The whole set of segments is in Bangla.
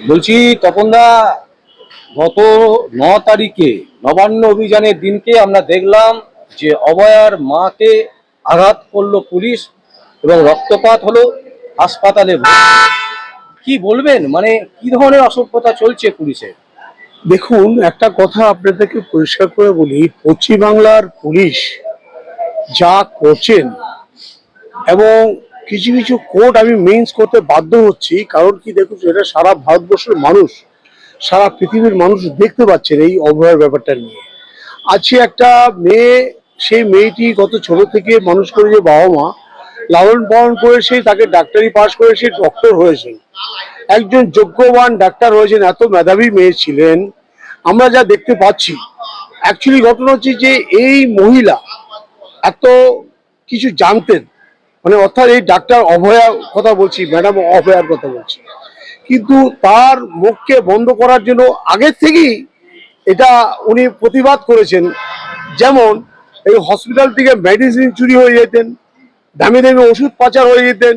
বলছি তপনদা, গত 9 তারিখে নবান্ন অভিযানের দিনকে আমরা দেখলাম যে অভয়ার মাকে আঘাত করলো পুলিশ এবং রক্তপাত হলো, হাসপাতালে কি বলবেন? মানে কি ধরনের অসভ্যতা চলছে পুলিশের? দেখুন, একটা কথা আপনাদেরকে পরিষ্কার করে বলি, পশ্চিমবাংলার পুলিশ যা করছেন, এবং কিছু কিছু কোর্ট আমি মেইনস করতে বাধ্য হচ্ছি। কারণ কি, দেখুন, এটা সারা ভারতবর্ষের মানুষ, সারা পৃথিবীর মানুষ দেখতে পাচ্ছেন এই অভয়ার ব্যাপারটা নিয়ে। আছে একটা মেয়ে, সেই মেয়েটি কত ছোট থেকে মানুষ করে যে বাবা মা লালন পালন করেছে, তাকে ডাক্তারি পাশ করে সে ডক্টর হয়েছেন, একজন যোগ্যবান ডাক্তার হয়েছেন, এত মেধাবী মেয়ে ছিলেন। আমরা যা দেখতে পাচ্ছি, অ্যাকচুয়ালি ঘটনা হচ্ছে যে এই মহিলা এত কিছু জানতেন, মানে অর্থাৎ এই ডাক্তার অভয়ার কথা বলছি, ম্যাডাম অভয়ার কথা বলছি, কিন্তু তার মুখকে বন্ধ করার জন্য আগের থেকেই এটা উনি প্রতিবাদ করেছেন। যেমন এই হসপিটাল থেকে মেডিসিন চুরি হয়ে যেতেন, দামি দামি ওষুধ পাচার হয়ে যেতেন,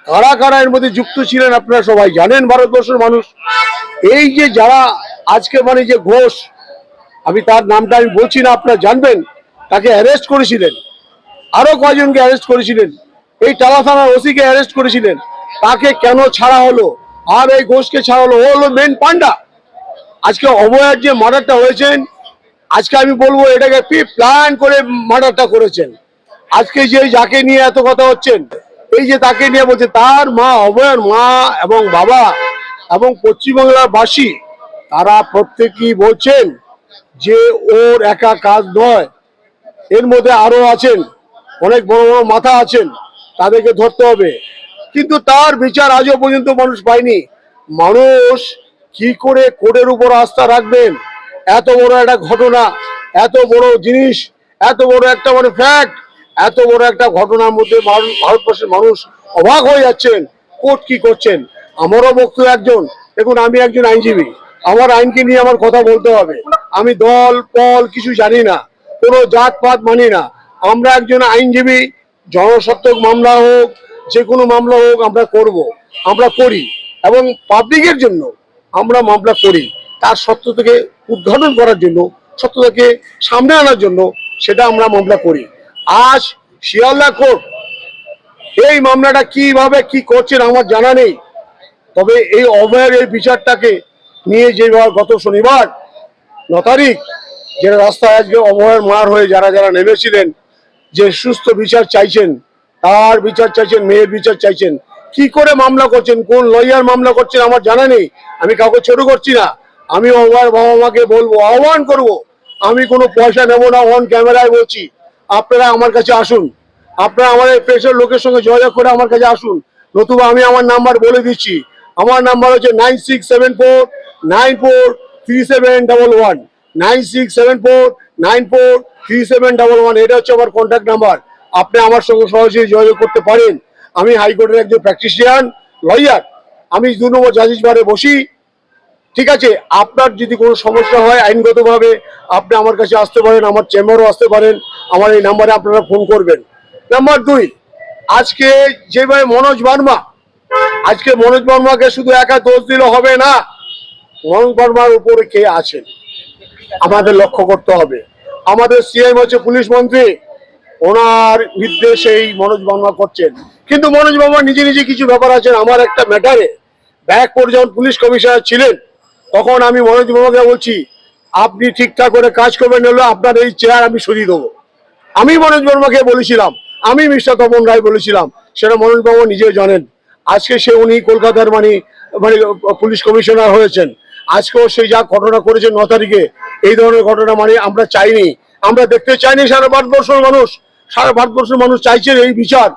কারা কারা এর মধ্যে যুক্ত ছিলেন আপনারা সবাই জানেন, ভারতবর্ষের মানুষ। এই যে যারা আজকে মানে যে ঘোষ, আমি তার নামটা আমি বলছি না, আপনারা জানবেন, তাকে অ্যারেস্ট করেছিলেন, আরো কয়জনকে অ্যারেস্ট করেছিলেন, এই টালা থানার ওসিকে অ্যারেস্ট করেছিলেন, তাকে কেন ছাড়া হলো? আর এই ঘোষকে ছাড়া হলো, ও হলো মেন পান্ডা। আজকে অভয়ার যে মার্ডারটা হয়েছেন, আজকে আমি বলবো এটাকে প্রি প্ল্যান করে মার্ডারটা করেছেন। আজকে যে যাকে নিয়ে এত কথা হচ্ছেন, এই যে তাকে নিয়ে বলছে, তার মা, অভয়ার মা এবং বাবা এবং পশ্চিমবাংলার বাসী, তারা প্রত্যেকেই বলছেন যে ওর একা কাজ নয়, এর মধ্যে আরো আছেন, অনেক বড় বড় মাথা আছেন, তাদেরকে ধরতে হবে। কিন্তু তার বিচার আজও পর্যন্ত মানুষ পায়নি। মানুষ কি করে কোর্টের উপর আস্থা রাখবেন? এত বড় একটা ঘটনা, এত বড় জিনিস, এত বড় একটা মানে ফ্যাক্ট, এত বড় একটা ঘটনার মধ্যে ভারতবর্ষের মানুষ অবাক হয়ে যাচ্ছেন। কোর্ট কি করছেন? আমারও বক্তব্য একজন, দেখুন, আমি একজন আইনজীবী, আমার আইনকে নিয়ে আমার কথা বলতে হবে। আমি দল পল কিছু জানি না, কোনো জাত পাত মানি না। আমরা একজন আইনজীবী, জনস্বার্থক মামলা হোক, যে কোনো মামলা হোক আমরা করব, আমরা করি, এবং পাবলিকের জন্য আমরা মামলা করি। তার সত্য থেকে উদ্ঘাটন করার জন্য, সত্যতাকে সামনে আনার জন্য সেটা আমরা মামলা করি। আজ শিয়ালদা কোর্ট এই মামলাটা কিভাবে কি করছেন আমার জানা নেই, তবে এই অভয়ের এই বিচারটাকে নিয়ে যেবার গত শনিবার 9 তারিখ যে রাস্তায় আজকে অভয়ের মার হয়ে যারা যারা নেমেছিলেন, যে সুস্থ বিচার চাইছেন, তার বিচার চাইছেন, মেয়ের বিচার চাইছেন, কি করে মামলা করছেন, কোন লয়ার মামলা করছেন আমার জানা নেই। আমি কাউকে ছোট করছি না, আমি অভয়ের বাবা মাকে বলবো, আহ্বান করব, আমি কোনো পয়সা নেব না, অন ক্যামেরায় বলছি, আপনারা আমার কাছে আসুন, আপনারা আমাদের পেশের লোকের সঙ্গে যোগাযোগ করে আমার কাছে আসুন, নতুবা আমি আমার নাম্বার বলে দিচ্ছি। আমার নাম্বার হচ্ছে 9674943711, 9674943711। এটা হচ্ছে আমার কন্ট্যাক্ট নাম্বার। আপনি আমার সঙ্গে সরাসরি যোগাযোগ করতে পারেন। আমি হাইকোর্টের একজন প্র্যাকটিশিয়ান লয়ার, আমি 2 নম্বর জাজিস বারে বসি। ঠিক আছে, আপনার যদি কোনো সমস্যা হয় আইনগতভাবে, আপনি আমার কাছে আসতে পারেন, আমার চেম্বারও আসতে পারেন, আমার এই নাম্বারে আপনারা ফোন করবেন। নাম্বার 2, আজকে যেভাবে মনোজ বর্মাকে শুধু একা দোষ দিলে হবে না, মনোজ বর্মার উপরে কে আছেন আমাদের লক্ষ্য করতে হবে। আমাদের সিএম হচ্ছে পুলিশ মন্ত্রী, ওনার নির্দেশে এই মনোজ বর্মা করছেন, কিন্তু মনোজ বর্মা নিজে নিজে কিছু ব্যাপার আছেন। আমার একটা ম্যাটারে ব্যারাকপুর যখন পুলিশ কমিশনার ছিলেন, তখন আমি মনোজ বর্মাকে বলছি, আপনি ঠিকঠাক করে কাজ করবেন, হলো আপনার এই চেয়ার আমি সরিয়ে দেবো। আমি মনোজ বর্মাকে বলেছিলাম, আমি মিস্টার তপন রায় বলেছিলাম, সেটা মনোজ বর্মা নিজেও জানেন। আজকে উনি কলকাতার মানে মানে পুলিশ কমিশনার হয়েছেন। আজকেও সেই যা ঘটনা করেছেন 9 তারিখে, এই ধরনের ঘটনা মানে আমরা চাইনি, আমরা দেখতে চাইনি। সারা ভারতবর্ষের মানুষ চাইছেন এই বিচার।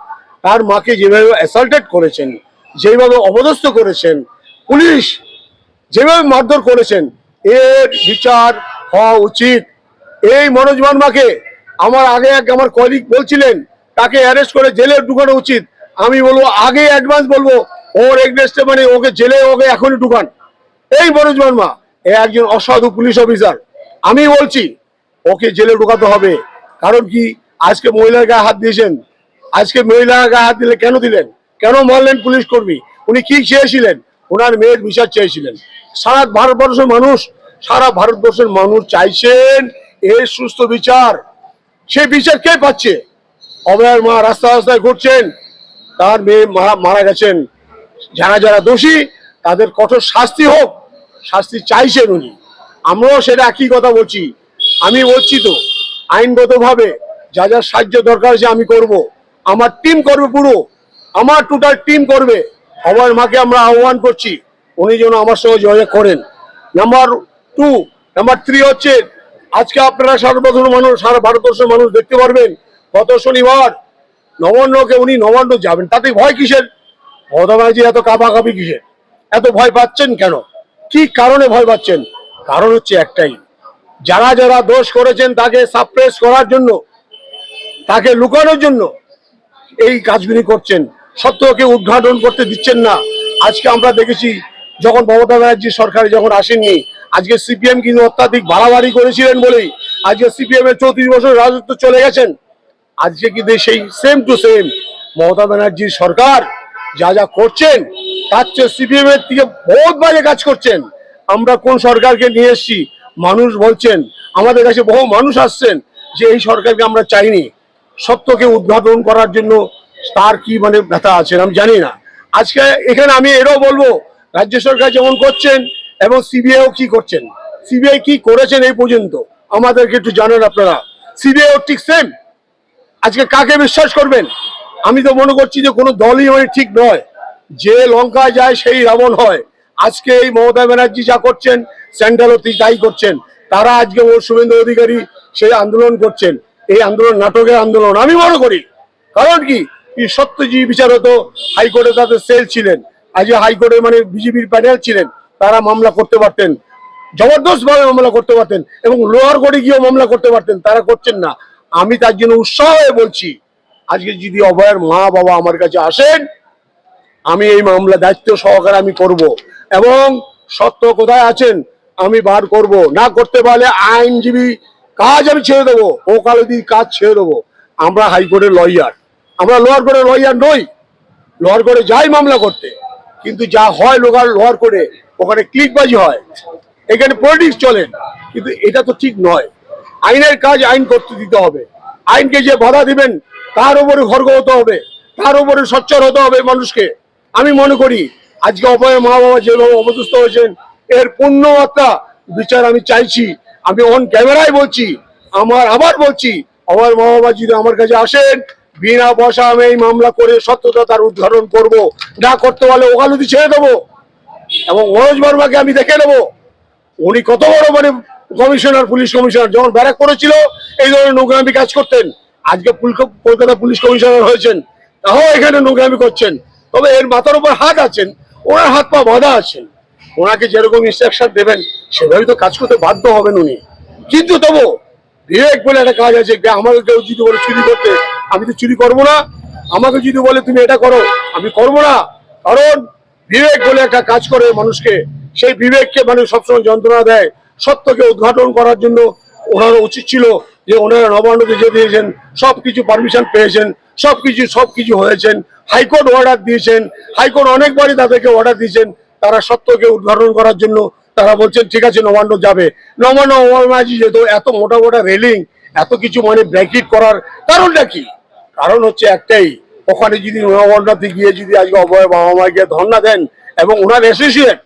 তার মাকে যেভাবে অ্যাসাল্টেড করেছেন, যেভাবে অপদস্থ করেছেন, পুলিশ যেভাবে মারধর করেছেন, এর বিচার হওয়া উচিত। এই মনোজ বর্মাকে আমার কলিগ বলছিলেন তাকে অ্যারেস্ট করে জেলে ঢুকানো উচিত। আমি বলবো, আগে অ্যাডভান্স বলবো, ওর এগেইনস্টে মানে ওকে জেলে, ওকে এখনই ঢুকান। এই মনোজ বর্মা একজন অসাধু পুলিশ অফিসার, আমি বলছি ওকে জেলে ঢুকাতে হবে। কারণ কি, আজকে মহিলার গায়ে হাত দিয়েছেন, আজকে মহিলার গায়ে হাত দিলে কেন দিলেন, কেন মারলেন পুলিশ কর্মী? উনি কি চেয়েছিলেন? ওনার মেয়ের বিচার চেয়েছিলেন। সারা ভারতবর্ষের মানুষ চাইছেন এর সুস্থ বিচার। সেই বিচার কে পাচ্ছে? অভয়ার মা রাস্তা রাস্তায় ঘুরছেন, তার মেয়ে মারা গেছেন। যারা যারা দোষী তাদের কঠোর শাস্তি হোক, শাস্তি চাইছেন উনি। আমরাও সেটা একই কথা বলছি। আমি বলছি তো আইনগতভাবে যা যা সাহায্য দরকার আছে আমি করব, আমার টিম করবে, পুরো আমার টোটাল টিম করবে। অভয়ের মাকে আমরা আহ্বান করছি উনি যেন আমার সঙ্গে যোগাযোগ করেন। নাম্বার 2, নাম্বার 3 হচ্ছে আজকে আপনারা সারা ভারতবর্ষের মানুষ দেখতে পারবেন গত শনিবার নবান্নকে উনি নবান্ন যাবেন, তাতে ভয় কিসের? মমতা ব্যানার্জি এত কাঁপাকাঁপি কিসের? এত ভয় পাচ্ছেন কেন? কি কারণে ভয় পাচ্ছেন? কারণ হচ্ছে একটাই, যারা যারা দোষ করেছেন তাকে সাপ্রেস করার জন্য, তাকে লুকানোর জন্য এই কাজগুলি করছেন। সত্যকে উদ্ঘাটন করতে দিচ্ছেন না। আজকে আমরা দেখেছি যখন মমতা ব্যানার্জি সরকারে যখন আসেননি, আজকে সিপিএম কিন্তু অত্যাধিক বাড়াবাড়ি করেছিলেন বলেই আজকে সিপিএম এর 34 বছর রাজত্ব চলে গেছেন। আজকে কিন্তু সেই সেম টু সেম মমতা ব্যানার্জির সরকার যা যা করছেন তার চেয়ে সিপিএম এর থেকে বহুত বাজে কাজ করছেন। আমরা কোন সরকারকে নিয়ে এসেছি? মানুষ বলছেন, আমাদের কাছে বহু মানুষ আসছেন যে এই সরকারকে আমরা চাইনি। সত্যকে উদ্ঘাটন করার জন্য তার কি মানে ব্যথা আছেন আমি জানি না। আজকে এখানে আমি এটাও বলবো, রাজ্য সরকার যেমন করছেন এবং সিবিআইও কি করছেন, সিবিআই কি করেছেন এই পর্যন্ত আমাদেরকে একটু জানেন আপনারা। সিবিআইও ঠিক সেম। আজকে কাকে বিশ্বাস করবেন? আমি তো মনে করছি যে কোনো দলই মানে ঠিক নয়, যে লঙ্কা যায় সেই রাবণ হয়। আজকে এই মমতা ব্যানার্জি যা করছেন, সেন্ট্রালও তাই করছেন। তারা আজকে শুভেন্দু অধিকারী সেই আন্দোলন করছেন, এই আন্দোলন নাটকের আন্দোলন আমি মনে করি। কারণ কি সত্যজি বিচারত হাইকোর্টে তাদের সেল ছিলেন, আজকে হাইকোর্টে মানে বিজেপির প্যানেল ছিলেন, তারা মামলা করতে পারতেন, জবরদস্ত ভাবে মামলা করতে পারতেন এবং লোয়ার কোর্টে গিয়েও মামলা করতে পারতেন, তারা করছেন না। আমি তার জন্য উৎসাহ হয়ে বলছি, আজকে যদি অভয়ের মা বাবা আমার কাছে আসেন, আমি এই মামলা দায়িত্ব সহকারে আমি করব এবং সত্য কোথায় আছেন আমি বার করব। না করতে পারলে আইনজীবী কাজ আমি ছেড়ে দেবো, ওকালতি কাজ ছেড়ে দেবো। আমরা হাইকোর্টের লয়ার, আমরা লোয়ার কোর্টের লয়ার নই। লোয়ার কোর্টে যাই মামলা করতে, কিন্তু যা হয় লোয়ার কোর্টে ওখানে ক্লিকবাজি হয়, এখানে পলিটিক্স চলেন, কিন্তু এটা তো ঠিক নয়। আইনের কাজ আইন করতে দিতে হবে। আইনকে যে বাধা দিবেন তার উপরে খর্গ হতে হবে, তার উপরে সোচ্চার হতে হবে মানুষকে। আমি মনে করি আজকে অভয়ের মা বাবা যেভাবে অবদুস্থ হয়েছেন, এর পূর্ণ মাত্রা বিচার আমি চাইছি। আমি অন ক্যামেরায় বলছি, আবার বলছি, অভয়ের মা বাবা যদি আমার কাছে আসেন, বিনা পয়সা আমি এই মামলা করে সত্যতা তার উদ্ঘাটন করব। না করতে পারলে ওকালতি ছেড়ে দেবো এবং মনোজ বর্মাকে আমি দেখে নেবো উনি কত বড় মানে কমিশনার, পুলিশ কমিশনার। যখন ব্যারাক করেছিল এই ধরনের নোংরামি কাজ করতেন, আজকে কলকাতা পুলিশ কমিশনার হয়েছেন, তাও এখানে নোংরামি করছেন। তবে এর মাথার উপর হাত আছেন, ওনার হাত পা বাঁধা আছেন, ওনাকে যেরকম ইনস্ট্রাকশন দেবেন সেভাবেই তো কাজ করতে বাধ্য হবেন উনি। কিন্তু তবু বিবেক বলে একটা কাজ আছে, আমাকে কেউ যদি বলে চুরি করতে, আমি তো চুরি করবো না। আমাকে যদি বলে তুমি এটা করো, আমি করবো না। কারণ বিবেক বলে একটা কাজ করে মানুষকে, সেই বিবেককে মানে সবসময় যন্ত্রণা দেয়। সত্যকে উদ্ঘাটন করার জন্য ওনার উচিত ছিল যে ওনারা নবান্নকে যে দিয়েছেন সবকিছু পারমিশন পেয়েছেন, সবকিছু হয়েছেন, হাইকোর্ট অর্ডার দিয়েছেন, হাইকোর্ট অনেকবারই তাদেরকে অর্ডার দিয়েছেন, তারা সত্যকে উদ্ঘাটন করার জন্য তারা বলছেন ঠিক আছে নবান্ন যাবে। নবান্ন যেহেতু এত মোটা মোটা রেলিং, এত কিছু মানে ব্র্যাকেট করার কারণটা কি? কারণ হচ্ছে একটাই, ওখানে যদি নবান্নতে গিয়ে যদি আজকে অভয় বাবা মা গিয়ে ধর্ণা দেন এবং ওনার অ্যাসোসিয়েট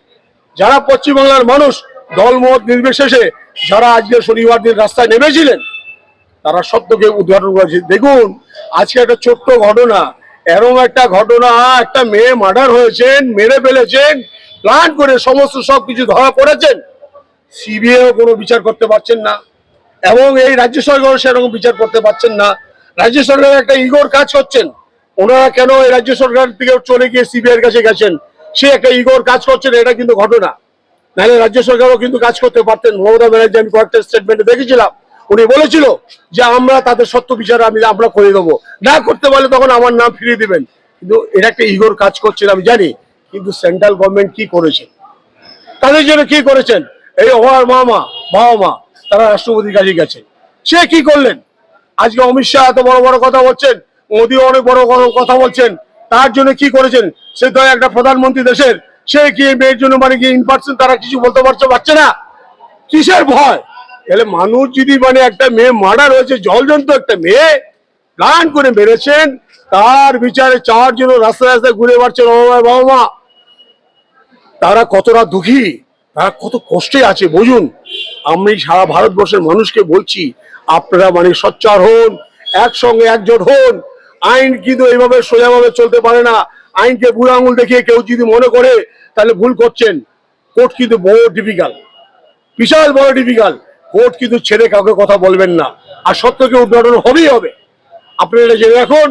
যারা পশ্চিমবাংলার মানুষ দলমত নির্বিশেষে যারা আজকে শনিবার দিন রাস্তায় নেমেছিলেন, তারা সত্যকে উদ্ঘাটন করেছে। দেখুন আজকে একটা ছোট্ট ঘটনা, এরকম একটা ঘটনা, একটা মেয়ে মার্ডার হয়েছেন, মেরে ফেলেছেন, প্ল্যান করে সমস্ত সবকিছু ধরা পড়েছেন, সিবিআইও কোনো বিচার করতে পারছেন না এবং এই রাজ্য সরকারও সেরকম বিচার করতে পারছেন না। রাজ্য সরকার একটা ইগোর কাজ করছেন। ওনারা কেন এই রাজ্য সরকার থেকে চলে গিয়ে সিবিআই এর কাছে গেছেন? সে একটা ইগোর কাজ করছেন, এটা কিন্তু ঘটনা। নাহলে রাজ্য সরকারও কিন্তু কাজ করতে পারতেন। মমতা ব্যানার্জি আমি কয়েকটা স্টেটমেন্টে দেখেছিলাম, উনি বলেছিল যে আমরা তাদের সত্য বিচার আমরা করে দেবো, না করতে পারলে তখন আমার নাম ফিরিয়ে দিবেন। কিন্তু এটা একটা ইগোর কাজ করছেন আমি জানি। কিন্তু সেন্ট্রাল গভর্নমেন্ট কি করেছে তাদের জন্য? কি করেছেন? এই হওয়ার বাবা মা তারা রাষ্ট্রপতির কাছে গেছেন, সে কি করলেন? আজকে অমিত শাহ এত বড় বড় কথা বলছেন, মোদিও অনেক বড় বড় কথা বলছেন, তার জন্য কি করেছেন? সে তো একটা প্রধানমন্ত্রী দেশের, সে কি মেয়ের জন্য মানে কি ইন পার্সন তারা কিছু বলতে পারছে না? কিসের ভয়? তাহলে মানুষ যদি মানে একটা মেয়ে মার্ডার হয়েছে, জলজন্ত একটা মেয়ে প্ল্যান করে মেরেছেন, তার বিচারে 4 জন রাস্তায় রাস্তায় ঘুরে বেড়াচ্ছেন বাবা মা, তারা কতটা দুঃখী, তারা কত কষ্টে আছে বুঝুন। আমি সারা ভারতবর্ষের মানুষকে বলছি, আপনারা মানে সোচ্চার হন, একসঙ্গে একজোট হন। আইন কিন্তু এইভাবে সোজাভাবে চলতে পারে না। আইনকে বুড়ো আঙুল দেখিয়ে কেউ যদি মনে করে তাহলে ভুল করছেন। কোর্ট কিন্তু বড় ডিফিকাল্ট, বিশাল বড় ডিফিকাল্ট। কোর্ট কিন্তু ছেড়ে কাউকে কথা বলবেন না, আর সত্যকে উদ্ঘাটন হবেই হবে। আপনারা এটা জেনে রাখুন।